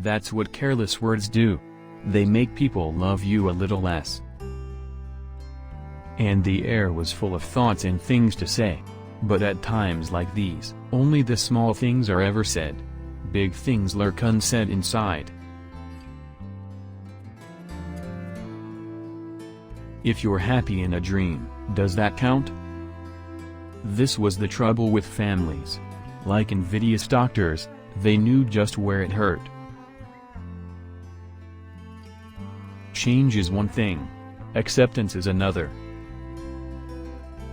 That's what careless words do. They make people love you a little less. And the air was full of thoughts and things to say. But at times like these, only the small things are ever said. Big things lurk unsaid inside. If you're happy in a dream, does that count? This was the trouble with families. Like invidious doctors, they knew just where it hurt. Change is one thing. Acceptance is another.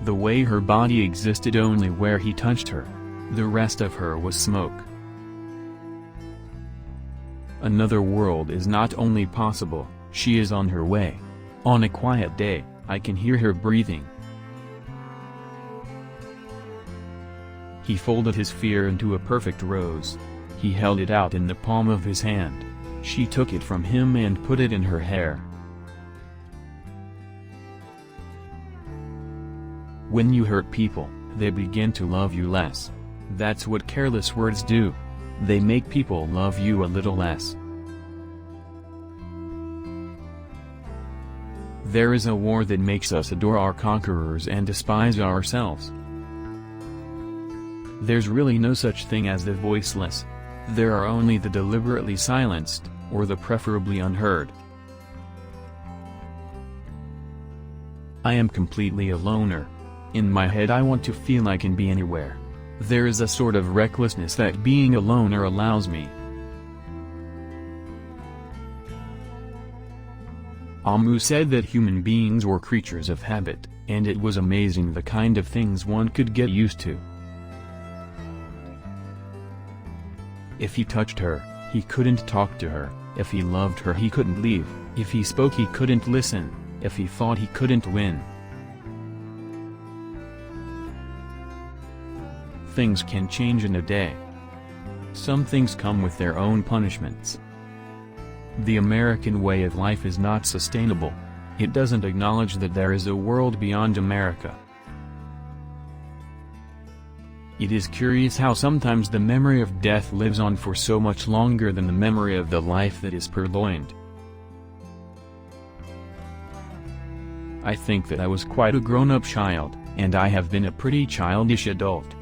The way her body existed only where he touched her. The rest of her was smoke. Another world is not only possible, she is on her way. On a quiet day, I can hear her breathing. He folded his fear into a perfect rose. He held it out in the palm of his hand. She took it from him and put it in her hair. When you hurt people, they begin to love you less. That's what careless words do. They make people love you a little less. There is a war that makes us adore our conquerors and despise ourselves. There's really no such thing as the voiceless. There are only the deliberately silenced, or the preferably unheard. I am completely a loner. In my head I want to feel I can be anywhere. There is a sort of recklessness that being a loner allows me. Amu said that human beings were creatures of habit, and it was amazing the kind of things one could get used to. If he touched her, he couldn't talk to her. If he loved her, he couldn't leave. If he spoke, he couldn't listen. If he fought, he couldn't win. Things can change in a day. Some things come with their own punishments. The American way of life is not sustainable. It doesn't acknowledge that there is a world beyond America. It is curious how sometimes the memory of death lives on for so much longer than the memory of the life that is purloined. I think that I was quite a grown-up child, and I have been a pretty childish adult.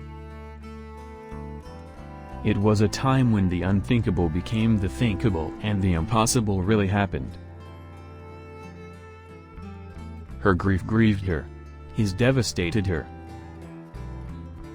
It was a time when the unthinkable became the thinkable and the impossible really happened. Her grief grieved her. His devastated her.